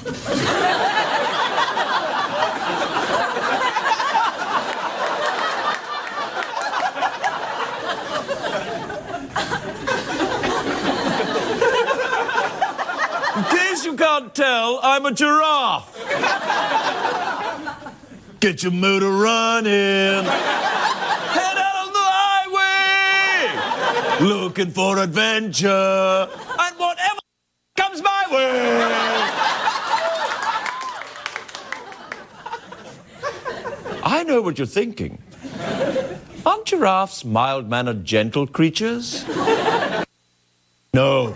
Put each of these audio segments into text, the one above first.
In case you can't tell, I'm a giraffe. Get your motor running. Head out on the highway. Looking for adventure. And whatever comes my way. I know what you're thinking. Aren't giraffes mild-mannered, gentle creatures? No.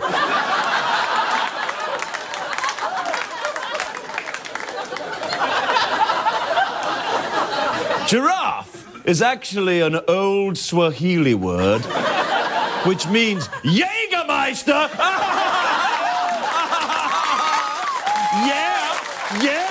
Giraffe is actually an old Swahili word which means Jägermeister. Yeah, yeah.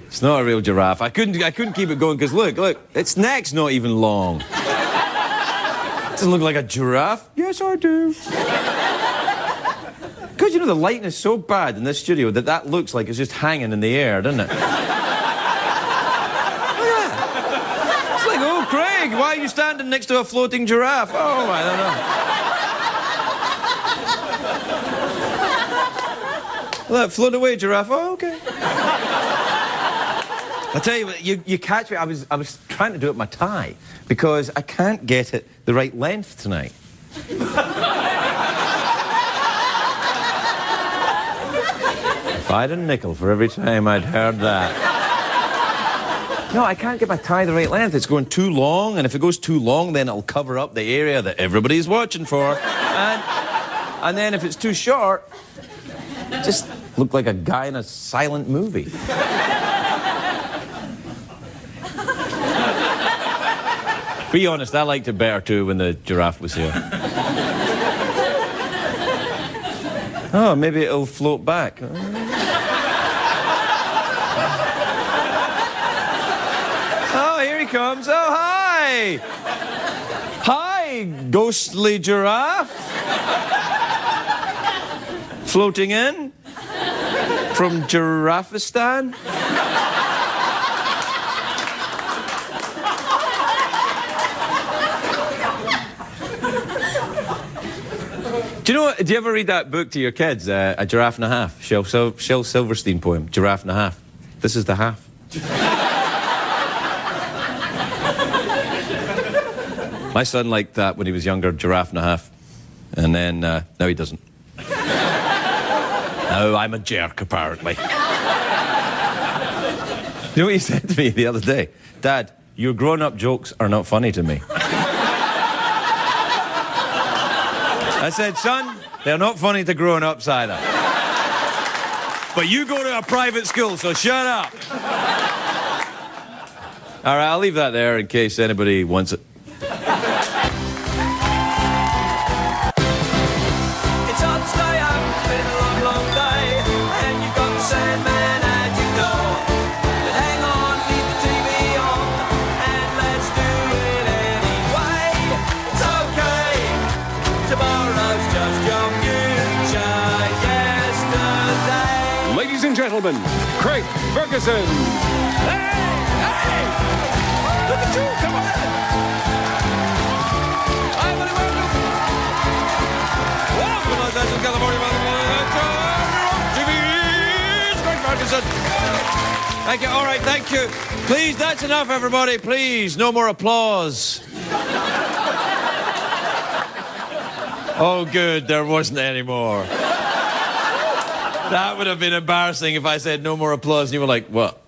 It's not a real giraffe. I couldn't keep it going because look, its neck's not even long. Doesn't look like a giraffe. Yes, I do. Because, you know, the lighting is so bad in this studio that looks like it's just hanging in the air, doesn't it? Look at that. It's like, oh, Craig, why are you standing next to a floating giraffe? Oh, I don't know. Look, float away, giraffe. Oh, okay. I tell you, you catch me. I was trying to do it with my tie because I can't get it the right length tonight. If I had a nickel for every time I'd heard that. No, I can't get my tie the right length. It's going too long, and if it goes too long, then it'll cover up the area that everybody's watching for. And then if it's too short, just look like a guy in a silent movie. Be honest, I liked it better too when the giraffe was here. Oh, maybe it'll float back. Oh, here he comes. Oh, hi! Hi, ghostly giraffe. Floating in from Giraffistan. Do you know what? Do you ever read that book to your kids, A Giraffe and a Half? Shel Silverstein poem, Giraffe and a Half. This is the half. My son liked that when he was younger, Giraffe and a Half. And then, now he doesn't. Now I'm a jerk, apparently. You know what he said to me the other day? Dad, your grown-up jokes are not funny to me. I said, son, they're not funny to grown-ups either. But you go to a private school, so shut up. All right, I'll leave that there in case anybody wants it. It's hard to stay up, it's been a long, long day, and you've got the Sandman at your door. But hang on, leave the TV on, and let's do it anyway. It's okay, tomorrow's just your future yesterday. Ladies and gentlemen, Craig Ferguson. Hey! Hey! Look at you! Come on in! Hi, buddy, welcome! Welcome, Los Angeles, California, TV's Craig Ferguson. Thank you. All right, thank you. Please, that's enough, everybody. Please, no more applause. Oh, good, there wasn't any more. That would have been embarrassing if I said no more applause and you were like, what?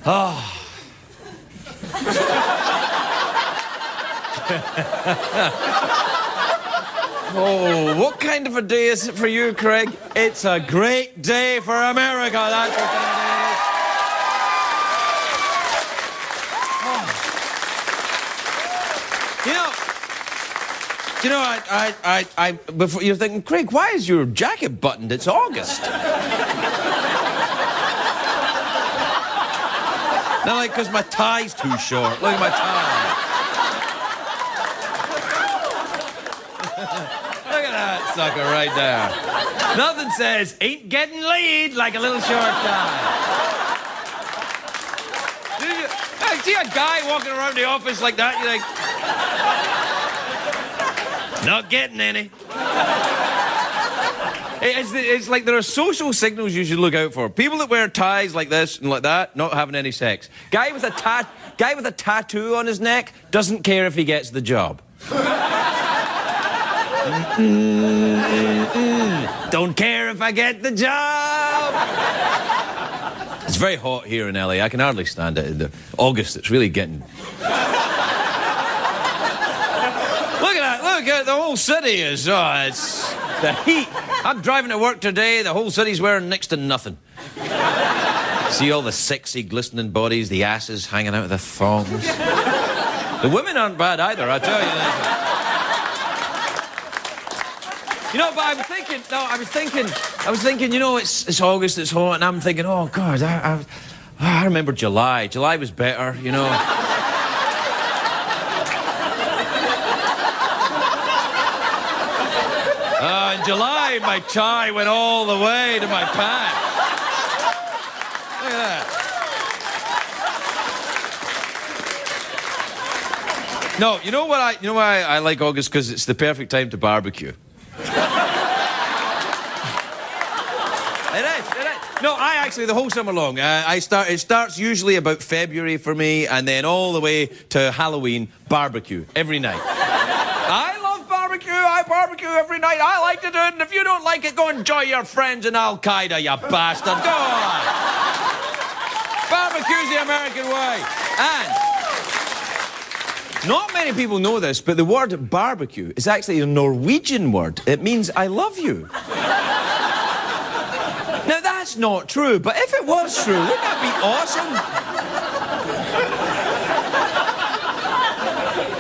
Oh. Oh, what kind of a day is it for you, Craig? It's a great day for America, that's what it is. Oh. You know, before you're thinking, Craig, why is your jacket buttoned? It's August. Not like because my tie's too short. Look at my tie. Look at that sucker right there. Nothing says, ain't getting laid like a little short tie. I see a guy walking around the office like that, you're like, not getting any. It's like there are social signals you should look out for. People that wear ties like this and like that, not having any sex. Guy with a tattoo on his neck doesn't care if he gets the job. Don't care if I get the job. It's very hot here in LA. I can hardly stand it. In the August, it's really getting... Look at that. Look at the whole city is... Oh, it's the heat. I'm driving to work today. The whole city's wearing next to nothing. See all the sexy, glistening bodies, the asses hanging out of the thongs. The women aren't bad either, I tell you that. You know, but I was thinking, you know, it's August, it's hot, and I'm thinking, oh, God, I remember July. July was better, you know. In July, my tie went all the way to my pants. Look at that. No, you know why I like August? Because it's the perfect time to barbecue. It is. No, the whole summer long. It starts usually about February for me, and then all the way to Halloween, barbecue every night. I love barbecue. I barbecue every night. I like to do it, and if you don't like it, go enjoy your friends in Al Qaeda, you bastard. Go on. Barbecue's the American way. And not many people know this, but the word barbecue is actually a Norwegian word. It means I love you. Now, that's not true, but if it was true, wouldn't that be awesome?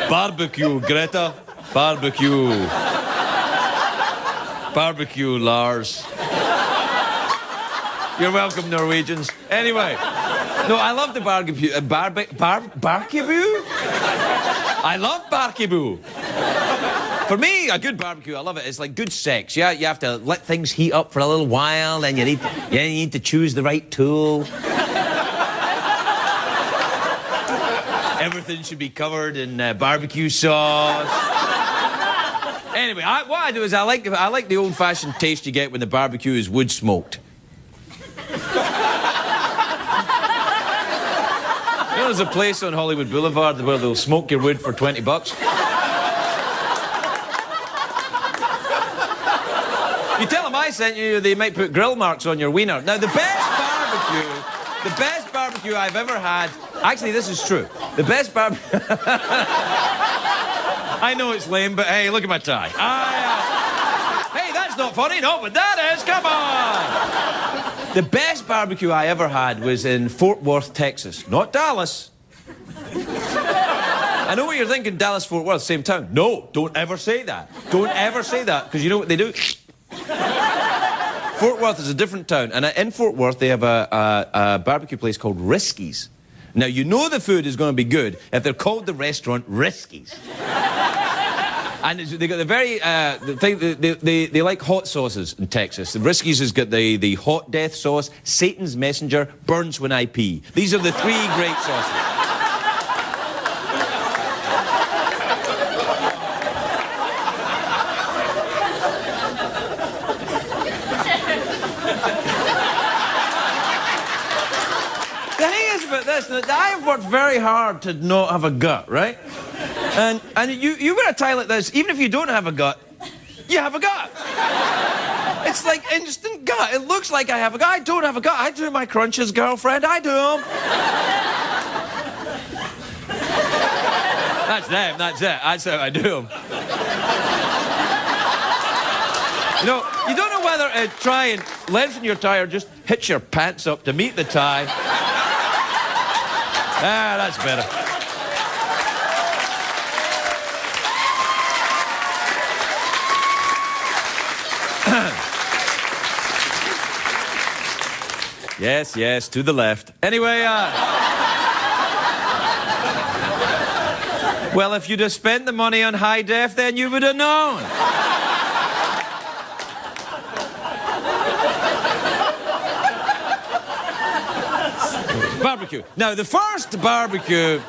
Barbecue, Greta. Barbecue. Barbecue, Lars. You're welcome, Norwegians. Anyway, no, I love the barbecue. Barbecue? I love barbecue. For me, a good barbecue, I love it. It's like good sex. Yeah, you have to let things heat up for a little while, and you need to choose the right tool. Everything should be covered in barbecue sauce. Anyway, what I do is I like the old-fashioned taste you get when the barbecue is wood smoked. You know, there's a place on Hollywood Boulevard where they'll smoke your wood for $20. You tell them I sent you, they might put grill marks on your wiener. Now, the best barbecue I've ever had, actually, this is true. The best barbecue... I know it's lame, but hey, look at my tie. Hey, that's not funny. No, but that is. Come on. The best barbecue I ever had was in Fort Worth, Texas. Not Dallas. I know what you're thinking, Dallas, Fort Worth, same town. No, don't ever say that. Don't ever say that, because you know what they do? Fort Worth is a different town, and in Fort Worth they have a barbecue place called Risky's. Now, you know the food is going to be good if they're called the restaurant Risky's. And they got the very they like hot sauces in Texas. The Risky's has got the hot death sauce, Satan's messenger, burns when I pee. These are the three great sauces. The thing is about this, that I've worked very hard to not have a gut, right? And you wear a tie like this, even if you don't have a gut, you have a gut. It's like instant gut. It looks like I have a gut. I don't have a gut. I do my crunches, girlfriend. I do them. That's them. That's it. That's how I do them. You know, you don't know whether to try and lengthen your tie or just hitch your pants up to meet the tie. That's better. Yes, to the left. Anyway, Well, if you'd have spent the money on high def, then you would have known. Barbecue. Now, the first barbecue...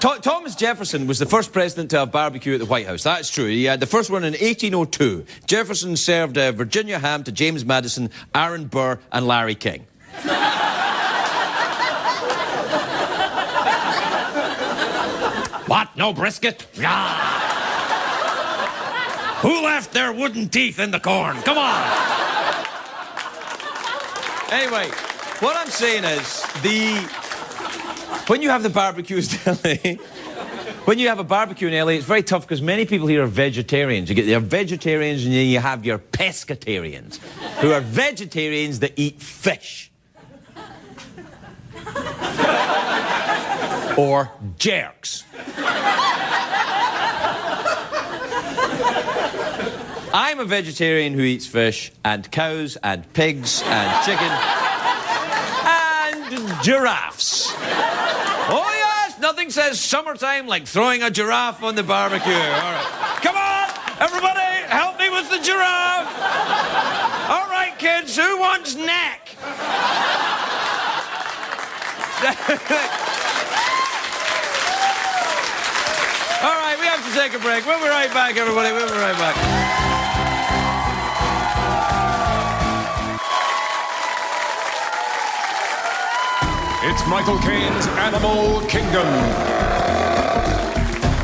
Thomas Jefferson was the first president to have barbecue at the White House. That's true. He had the first one in 1802. Jefferson served Virginia ham to James Madison, Aaron Burr, and Larry King. What? No brisket? Yeah. Who left their wooden teeth in the corn? Come on. Anyway, what I'm saying is when you have the barbecues in LA, when you have a barbecue in LA, it's very tough because many people here are vegetarians. You get your vegetarians and then you have your pescatarians, who are vegetarians that eat fish. Or jerks. I'm a vegetarian who eats fish and cows and pigs and chicken and giraffes. Oh, yes, nothing says summertime like throwing a giraffe on the barbecue. All right. Come on, everybody, help me with the giraffe. All right, kids, who wants neck? All right, we have to take a break. We'll be right back, everybody. We'll be right back. It's Michael Caine's Animal Kingdom.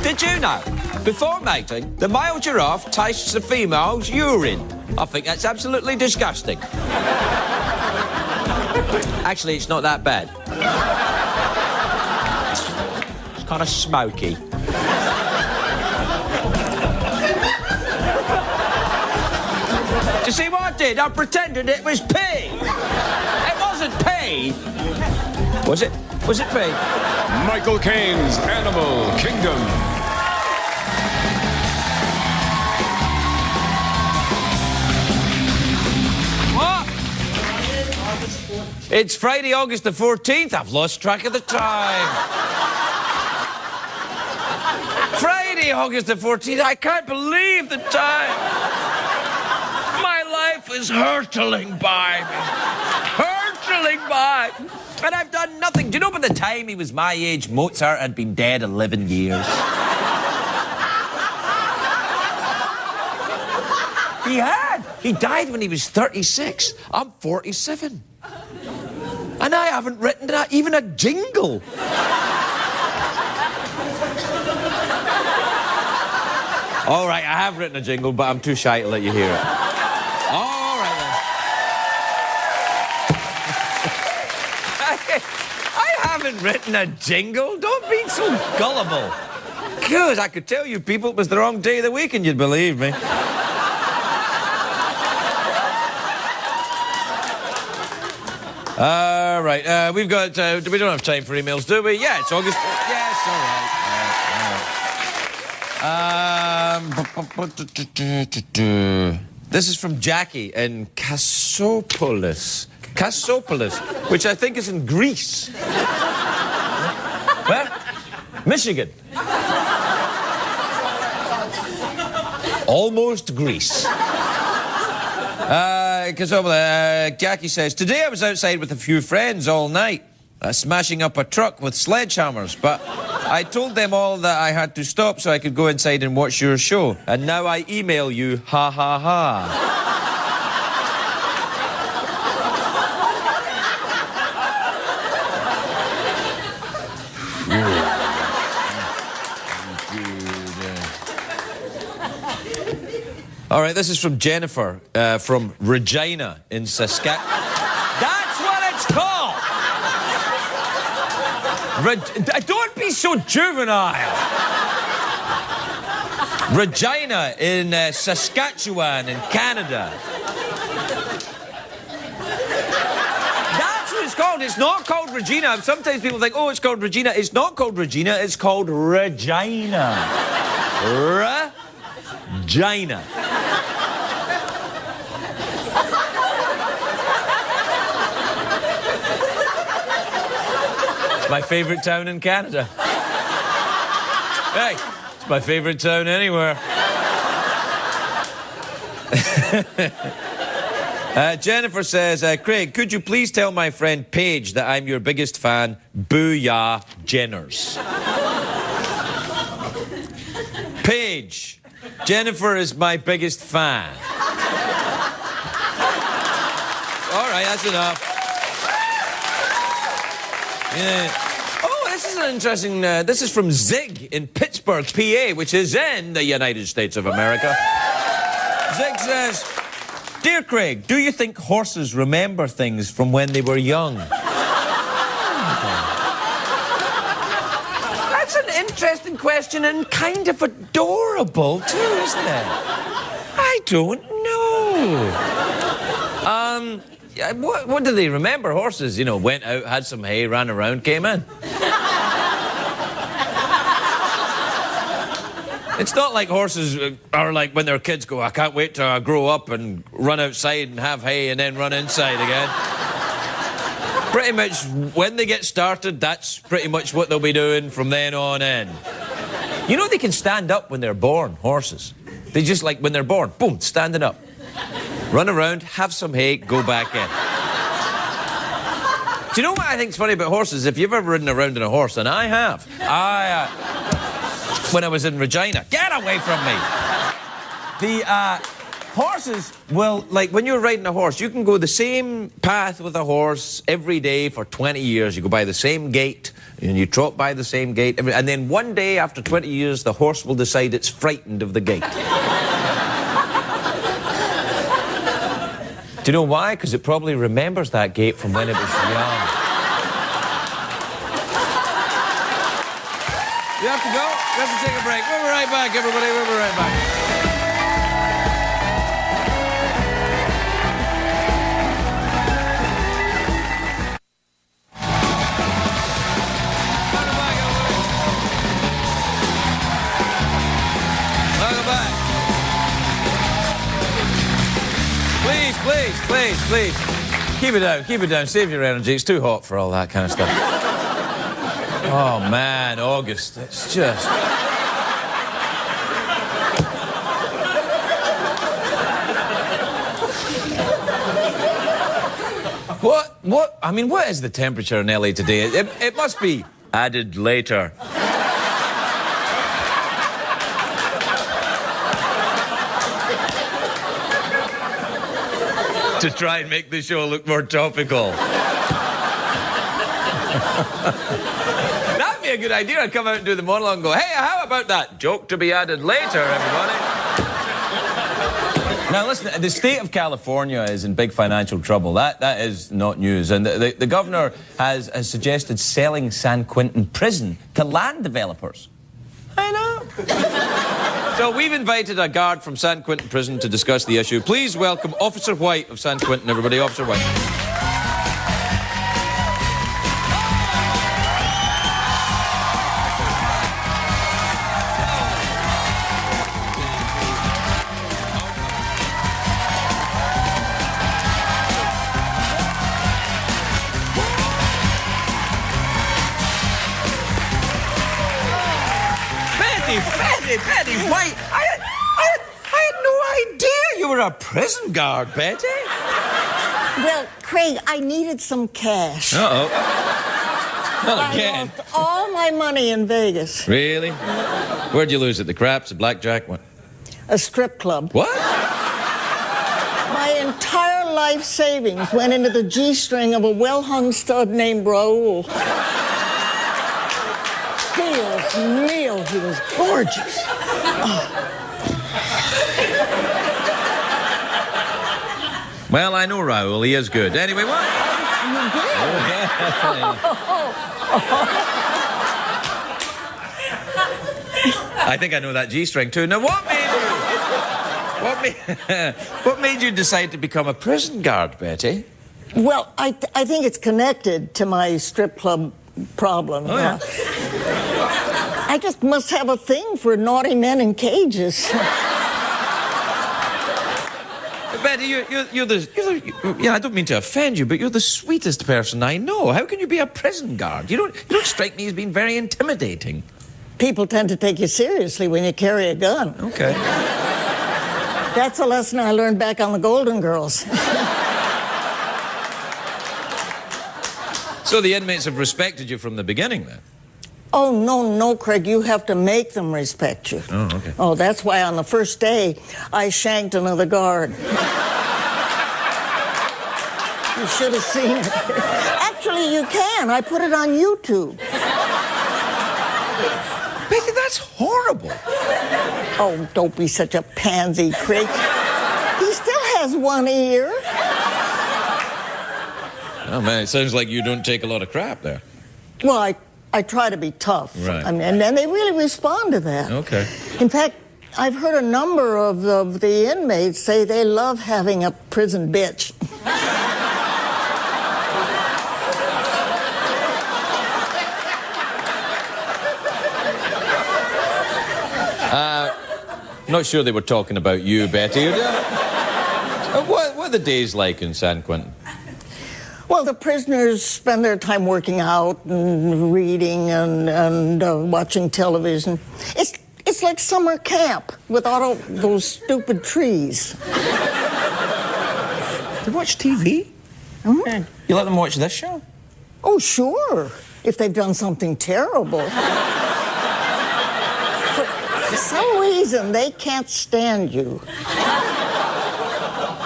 Did you know, before mating, the male giraffe tastes the female's urine? I think that's absolutely disgusting. Actually, it's not that bad. It's kind of smoky. Do you see what I did? I pretended it was pee. It wasn't pee. Was it? Was it pee? Michael Caine's Animal Kingdom. What? It's Friday, August the 14th. I've lost track of the time. Friday, August the 14th. I can't believe the time. My life is hurtling by me. Hurtling by. And I've done nothing. Do you know by the time he was my age, Mozart had been dead 11 years? He had. He died when he was 36. I'm 47. And I haven't written even a jingle. All right, I have written a jingle, but I'm too shy to let you hear it. All right, then. I haven't written a jingle. Don't be so gullible. Good, I could tell you people it was the wrong day of the week and you'd believe me. All right, we've got... we don't have time for emails, do we? Yeah, it's August... Yes, all right. This is from Jackie in Cassopolis, which I think is in Greece. Where? Michigan. Almost Greece. Jackie says, today I was outside with a few friends all night, smashing up a truck with sledgehammers, but I told them all that I had to stop so I could go inside and watch your show. And now I email you, ha ha ha. All right, this is from Jennifer, from Regina in Saskatchewan. That's what it's called! Don't be so juvenile! Regina in Saskatchewan in Canada. That's what it's called. It's not called Regina. Sometimes people think, oh, it's called Regina. It's not called Regina. It's called Regina. Regina. My favourite town in Canada. Hey, my favourite town anywhere. Jennifer says, Craig, could you please tell my friend Paige that I'm your biggest fan? Booyah, Jenners. Paige, Jennifer is my biggest fan. All right, that's enough. Yeah. Oh, this is an interesting... this is from Zig in Pittsburgh, PA, which is in the United States of America. Zig says, Dear Craig, do you think horses remember things from when they were young? That's an interesting question and kind of adorable, too, isn't it? I don't know. What do they remember? Horses, you know, went out, had some hay, ran around, came in. It's not like horses are like when their kids go, I can't wait till I grow up and run outside and have hay and then run inside again. Pretty much when they get started, that's pretty much what they'll be doing from then on in. You know they can stand up when they're born, horses. They just like when they're born, boom, standing up. Run around, have some hay, go back in. Do you know what I think's funny about horses? If you've ever ridden around in a horse, and I have, when I was in Regina. Get away from me! The horses will, like, when you're riding a horse, you can go the same path with a horse every day for 20 years. You go by the same gate, and you trot by the same gate. And then one day, after 20 years, the horse will decide it's frightened of the gate. Do you know why? Because it probably remembers that gate from when it was young. You have to go? We have to take a break. We'll be right back, everybody. We'll be right back. Welcome back. Please. Keep it down. Save your energy. It's too hot for all that kind of stuff. Oh, man, August, it's just... What? I mean, what is the temperature in LA today? It must be added later. To try and make the show look more topical. That'd be a good idea. I'd come out and do the monologue and go, hey, how about that? Joke to be added later, everybody. Now, listen, the state of California is in big financial trouble. That is not news. And the governor has suggested selling San Quentin prison to land developers. I know. So we've invited a guard from San Quentin prison to discuss the issue. Please welcome Officer White of San Quentin, everybody. Officer White. Betty White, I had no idea you were a prison guard, Betty. Well, Craig, I needed some cash. Uh-oh. Not again. I lost all my money in Vegas. Really? Where'd you lose it? The craps, the blackjack? What? A strip club. What? My entire life savings went into the G-string of a well-hung stud named Raoul. Dios mío, he was gorgeous. Well, I know Raoul. He is good. Anyway, what? You did? I think I know that G-string too. Now, what made you decide to become a prison guard, Betty? Well, I think it's connected to my strip club problem. Oh, yeah. I just must have a thing for naughty men in cages. Betty, you're the yeah, I don't mean to offend you, but you're the sweetest person I know. How can you be a prison guard? You don't strike me as being very intimidating. People tend to take you seriously when you carry a gun. Okay. That's a lesson I learned back on the Golden Girls. So the inmates have respected you from the beginning, then? Oh, no, Craig, you have to make them respect you. Oh, okay. Oh, that's why on the first day, I shanked another guard. You should have seen it. Actually, you can. I put it on YouTube. Betty, that's horrible. Oh, don't be such a pansy, Craig. He still has one ear. Oh, man, it sounds like you don't take a lot of crap there. Well, I try to be tough. Right. I mean, and they really respond to that. Okay. In fact, I've heard a number of the inmates say they love having a prison bitch. Not sure they were talking about you, Betty. What are the days like in San Quentin? Well, the prisoners spend their time working out and reading and watching television. It's like summer camp without all those stupid trees. They watch TV? Mm-hmm. You let them watch this show? Oh, sure, if they've done something terrible. For some reason, they can't stand you.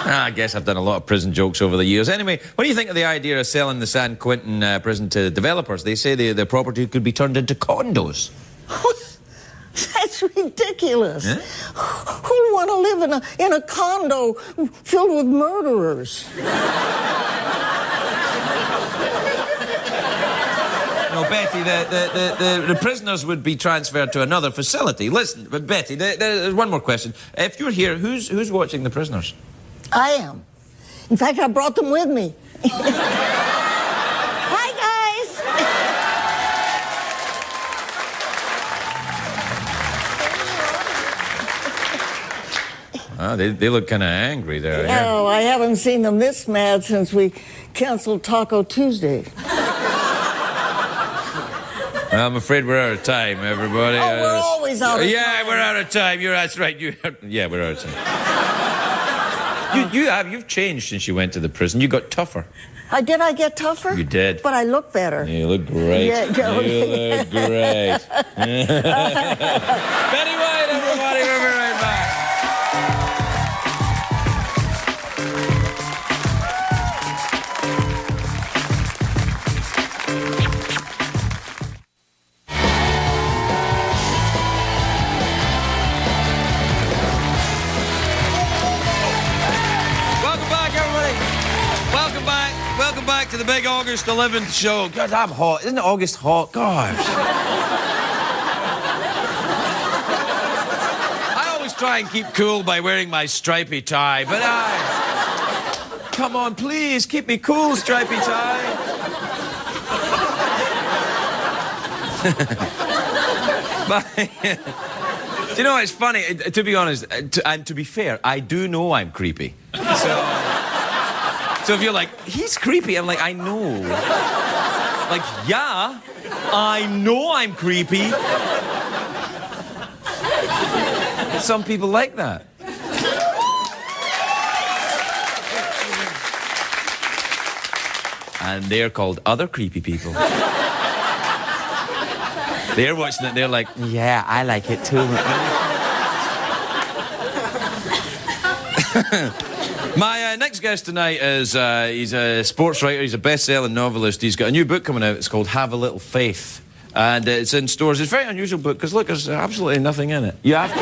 I guess I've done a lot of prison jokes over the years. Anyway, what do you think of the idea of selling the San Quentin prison to developers? They say the property could be turned into condos. That's ridiculous. Yeah? Who'd want to live in a condo filled with murderers? No, Betty, the prisoners would be transferred to another facility. Listen, but Betty, there's one more question. If you're here, who's watching the prisoners? I am. In fact, I brought them with me. Hi, guys. They look kind of angry there. Oh, I haven't seen them this mad since we canceled Taco Tuesday. I'm afraid we're out of time, everybody. Oh, we're always out of time. Yeah, we're out of time. That's right. Yeah, we're out of time. You've changed since you went to the prison. You got tougher. I get tougher? You did. But I look better. You look great. Yeah, you look great. Betty White, everybody. We'll be right back. Welcome back to the big August 11th show. God, I'm hot. Isn't it August hot? Gosh. I always try and keep cool by wearing my stripy tie, but come on, please, keep me cool, stripy tie. But, do you know, it's funny, to be honest, and to be fair, I do know I'm creepy. So if you're like, he's creepy, I'm like, I know. Like, yeah, I know I'm creepy. Some people like that. And they're called other creepy people. They're watching it, they're like, yeah, I like it too. My next guest tonight is, he's a sports writer, he's a best-selling novelist. He's got a new book coming out, it's called Have a Little Faith. And it's in stores. It's a very unusual book, because look, there's absolutely nothing in it. You have to...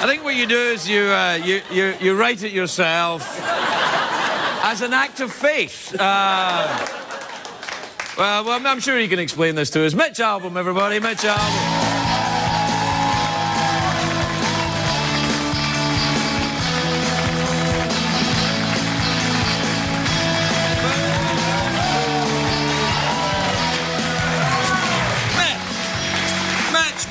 I think what you do is you write it yourself as an act of faith. Well, I'm sure he can explain this to us. Mitch Albom, everybody, Mitch Albom.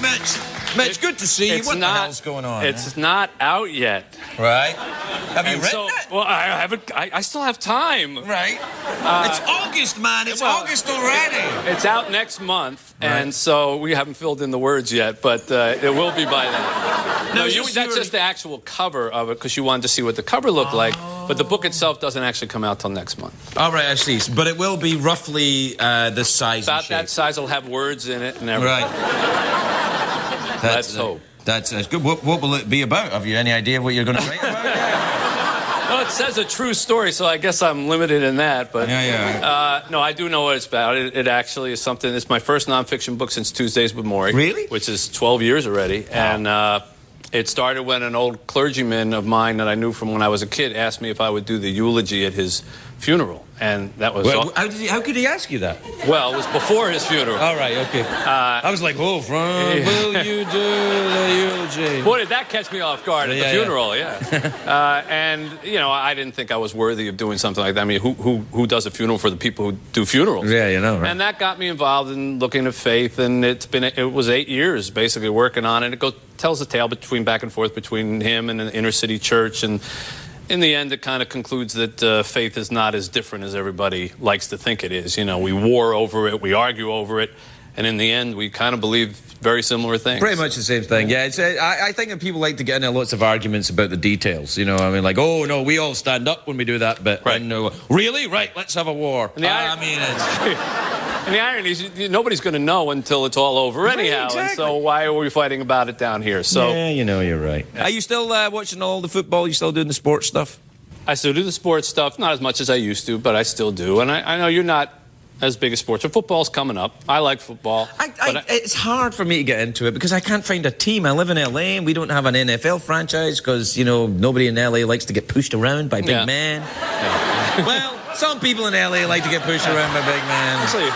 Mitch, Mitch, good to see you. It's What the not- hell's going on? It's not out yet. Right. Have you And written so, it? well, I haven't. I still have time. Right. It's August, man. It's well, August already. It's out next month, Right. and so we haven't filled in the words yet, but it will be by then. No, That's just the actual cover of it because you wanted to see what the cover looked like, but the book itself doesn't actually come out till next month. All right, I see. But it will be roughly this size. About and shape. that size, it'll have words in it and everything. Right. Let's hope. That's good. What will it be about? Have you any idea what you're going to write about? Well, it says a true story, so I guess I'm limited in that. But no, I do know what it's about. It actually is something. It's my first nonfiction book since Tuesdays with Morrie. Really? Which is 12 years already. Wow. And it started when an old clergyman of mine that I knew from when I was a kid asked me if I would do the eulogy at his funeral. And that was... Well, how could he ask you that? Well, it was before his funeral. All right, okay. I was like, whoa, will you do the eulogy? Boy, did that catch me off guard at the funeral, yeah. And, you know, I didn't think I was worthy of doing something like that. I mean, who does a funeral for the people who do funerals? Yeah, you know, right? And that got me involved in looking at faith, and it was 8 years basically working on it. It tells the tale back and forth between him and an inner city church, and in the end, it kind of concludes that faith is not as different as everybody likes to think it is. You know, we war over it, we argue over it, and in the end, we kind of believe very similar things. Pretty much the same thing, yeah. I think that people like to get into lots of arguments about the details, you know. I mean, like, oh, no, we all stand up when we do that bit. Right. And, really? Right, let's have a war. I mean, it's... And the irony is, nobody's going to know until it's all over anyhow. Exactly. And so why are we fighting about it down here? So yeah, you know, you're right. Are you still watching all the football? You still doing the sports stuff? I still do the sports stuff, not as much as I used to, but I still do. And I know you're not as big a sports. But football's coming up. I like football. It's hard for me to get into it because I can't find a team. I live in LA and we don't have an NFL franchise because, you know, nobody in LA likes to get pushed around by big men. Yeah. Well, some people in LA like to get pushed around by big men. Actually,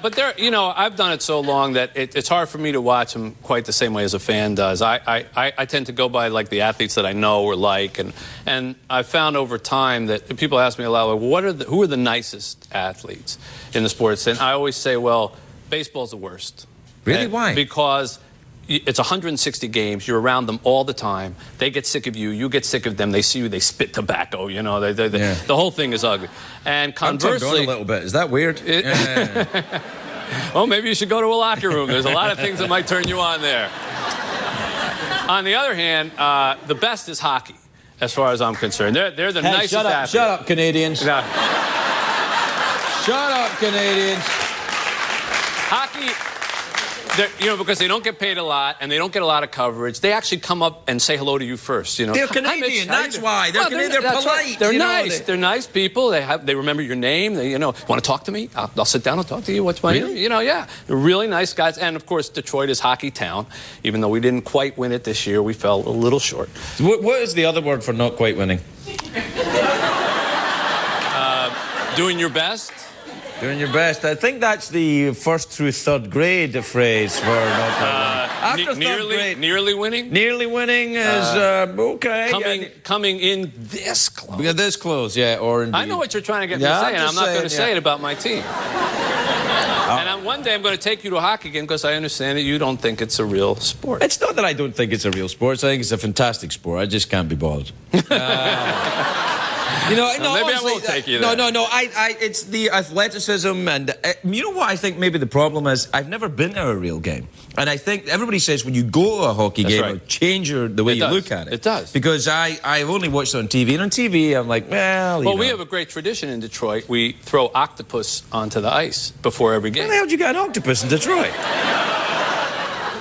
but there, you know, I've done it so long that it's hard for me to watch them quite the same way as a fan does. I tend to go by like the athletes that I know or like, and I've found over time that people ask me a lot, like, who are the nicest athletes in the sports? And I always say, well, baseball's the worst. Really? Why? Because it's 160 games. You're around them all the time. They get sick of you. You get sick of them. They see you. They spit tobacco. You know, the whole thing is ugly. And conversely, I'm turned on a little bit. Is that weird? Well, maybe you should go to a locker room. There's a lot of things that might turn you on there. On the other hand, the best is hockey, as far as I'm concerned. They're the nicest athletes. Shut up, Canadians. No. Shut up, Canadians. Hockey, you know, because they don't get paid a lot and they don't get a lot of coverage, they actually come up and say hello to you first. You know, they're Canadian. That's why they're Canadian. They're polite. Right. They're nice. Know, they're nice people. They remember your name. They, you know, want to talk to me? I'll sit down and talk to you. What's my name? You know, yeah, they're really nice guys. And of course, Detroit is hockey town. Even though we didn't quite win it this year, we fell a little short. What is the other word for not quite winning? Doing your best. Doing your best. I think that's the first through third grade phrase for not quite winning. After third grade, nearly winning. Nearly winning is okay. Coming in this close. Yeah, this close, yeah. Or indeed. I know what you're trying to get me to say, and I'm not going to say it about my team. And one day I'm going to take you to a hockey game because I understand that you don't think it's a real sport. It's not that I don't think it's a real sport. I think it's a fantastic sport. I just can't be bothered. You know, no, maybe honestly, I won't take you there. No. It's the athleticism, and you know what I think maybe the problem is. I've never been to a real game, and I think everybody says when you go to a hockey game, right. it'll change the way you look at it. It does because I've only watched it on TV, and on TV I'm like, well, you know. We have a great tradition in Detroit. We throw octopus onto the ice before every game. Where the hell did you get an octopus in Detroit?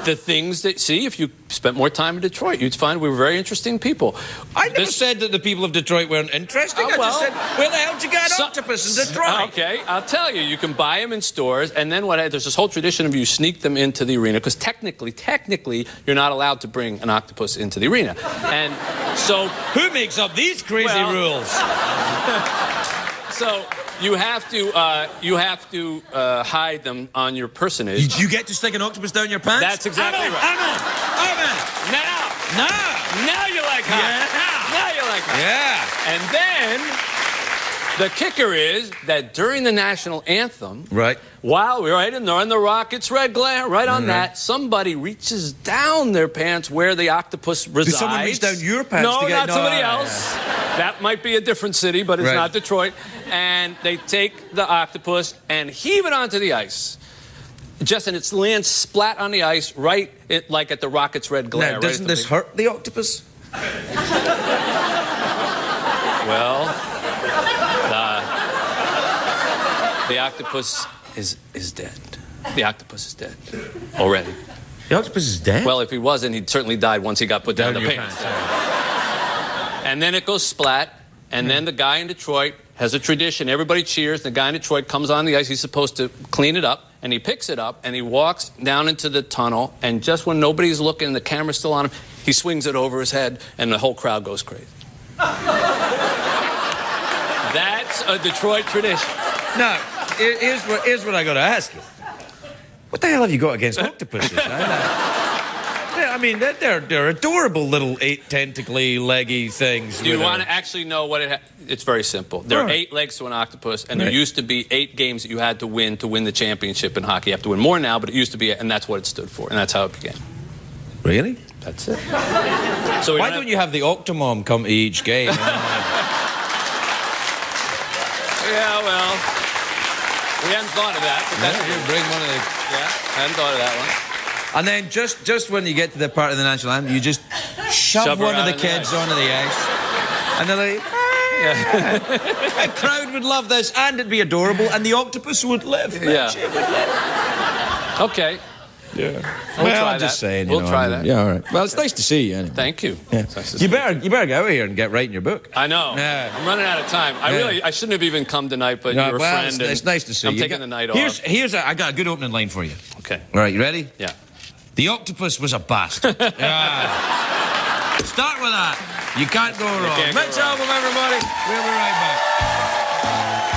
The things that, see, if you spent more time in Detroit, you'd find we were very interesting people. I never said that the people of Detroit weren't interesting. I just said, where the hell did you get an octopus in Detroit? Okay, I'll tell you. You can buy them in stores, and then there's this whole tradition of you sneak them into the arena, because technically, you're not allowed to bring an octopus into the arena. And so... Who makes up these crazy rules? So... You have to hide them on your personage. You get to stick an octopus down your pants? That's exactly right. I'm in. Now you like hockey. Yeah. Now you like hockey. Yeah. And then The kicker is that during the national anthem, Right. while we're right in there on the rocket's red glare, right on that, somebody reaches down their pants where the octopus resides. someone reach down your pants No, to get- not no, somebody yeah. else. That might be a different city, but it's Right. not Detroit. And they take the octopus and heave it onto the ice. And it lands splat on the ice, right like at the rocket's red glare. Now, right doesn't at the this big- hurt the octopus? Well, the octopus is dead. The octopus is dead already. The octopus is dead? Well, if he wasn't, he'd certainly died once he got put down the your pants. And then it goes splat, and then the guy in Detroit has a tradition. Everybody cheers. The guy in Detroit comes on the ice. He's supposed to clean it up, and he picks it up, and he walks down into the tunnel, and just when nobody's looking, the camera's still on him, he swings it over his head, and the whole crowd goes crazy. That's a Detroit tradition. Now, here's what I got to ask you. What the hell have you got against octopuses? I mean, they're adorable little 8 tentacly, leggy things. Do you want to actually know what it's very simple. There are 8 legs to an octopus, and there used to be 8 games that you had to win the championship in hockey. You have to win more now, but it used to be, and that's what it stood for, and that's how it began. Really? That's it. So Why don't you have the Octomom come to each game? Yeah, well, we hadn't thought of that. But that's bring one of the... yeah, hadn't thought of that one. And then just when you get to the part of the national anthem, you just shove her one of out the on the kids ice. onto the ice. And they're like, a crowd would love this, and it'd be adorable, and the octopus would live. Yeah. She would live. Okay. Yeah. We'll Well, try I'm just that. saying. We'll try that. Yeah, all right. Well, it's nice to see you, anyway. Thank you. Yeah. It's nice to You see better get out of here and get writing your book. I know. Yeah. I'm running out of time. I shouldn't have even come tonight, but No, you're a well, friend. it's nice to see I'm you. taking the night off. I got a good opening line for you. Okay. All right, you ready? Yeah. The octopus was a bastard. Yeah. Start with that. You can't go wrong. can't go Mitch wrong. Albom, everybody. We'll be right back.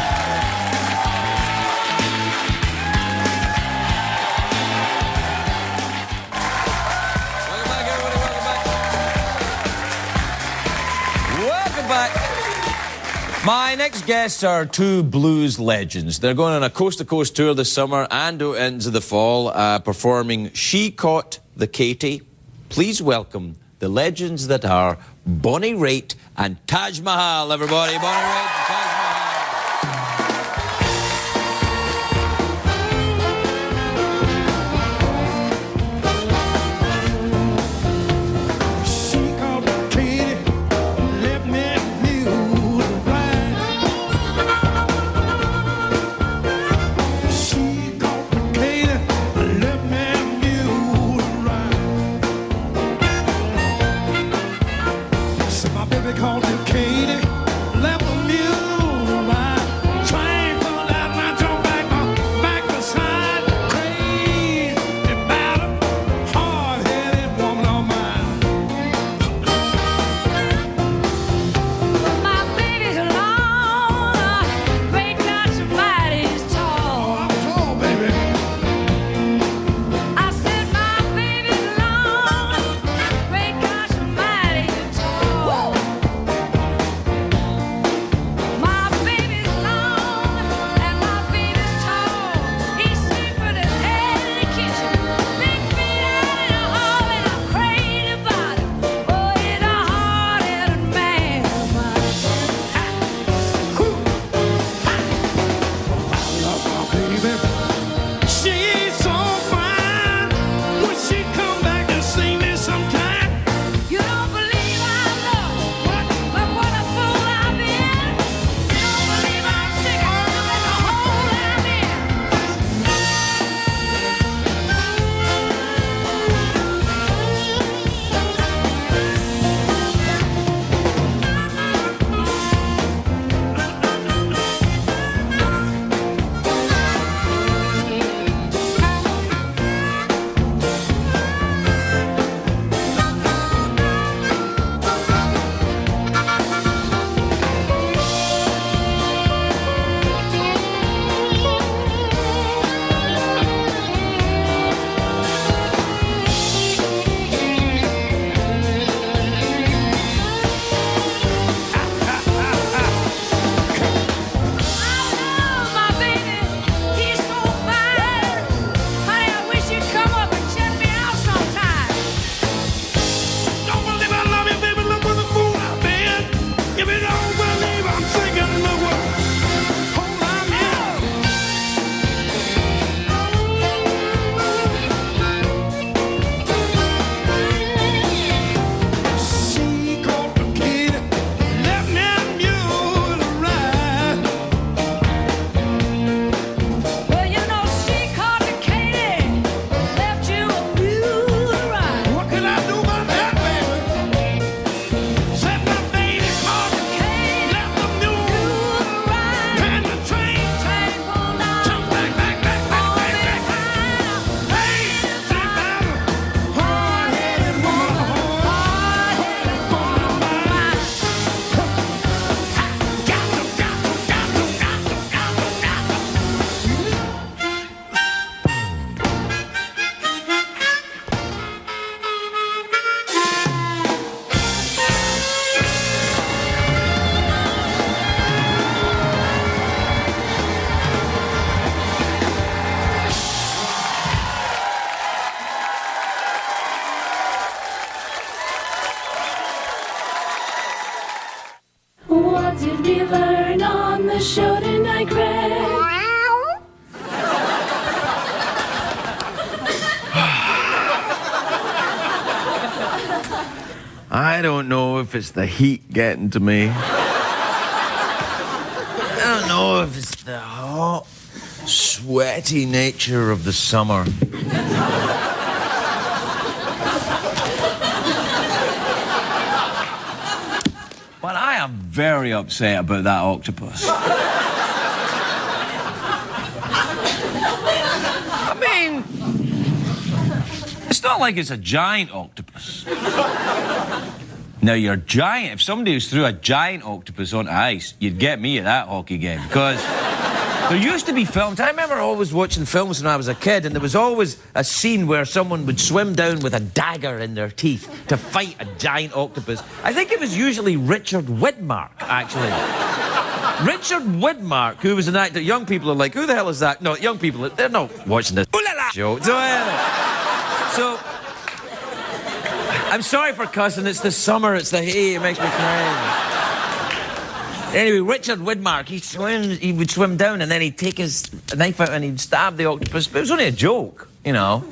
Welcome back, everybody. Welcome back. My next guests are 2 blues legends. They're going on a coast-to-coast tour this summer and into the fall, performing She Caught the Katy. Please welcome the legends that are Bonnie Raitt and Taj Mahal, everybody. Bonnie Raitt and Taj Mahal. She called me Katy, left me mute and blind. She called me Katy, left me mute and blind. So my baby called me Katy, left me mute night, Craig. I don't know if it's the heat getting to me. I don't know if it's the hot, sweaty nature of the summer. But I am very upset about that octopus. I mean, it's not like it's a giant octopus. Now, you're giant. If somebody was threw a giant octopus on ice, you'd get me at that hockey game. Because there used to be films. I remember always watching films when I was a kid, and there was always a scene where someone would swim down with a dagger in their teeth to fight a giant octopus. I think it was usually Richard Widmark, actually. Richard Widmark, who was an actor. Young people are like, who the hell is that? No, young people, they're not watching this show. So I'm sorry for cussing. It's the summer. It's the heat. It makes me crazy. Anyway, Richard Widmark, he would swim down and then he'd take his knife out and he'd stab the octopus. But it was only a joke, you know.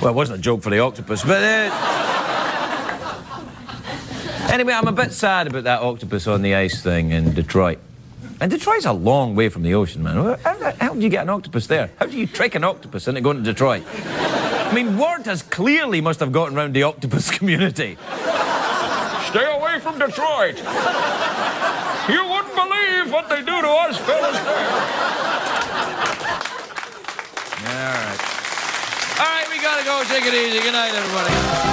Well, it wasn't a joke for the octopus, but... Anyway, I'm a bit sad about that octopus on the ice thing in Detroit. And Detroit's a long way from the ocean, man. How do you get an octopus there? How do you trick an octopus into going to Detroit? I mean, word clearly must have gotten around the octopus community. Stay away from Detroit. You wouldn't believe what they do to us fellas there. All right. All right, we gotta go. Take it easy. Good night, everybody.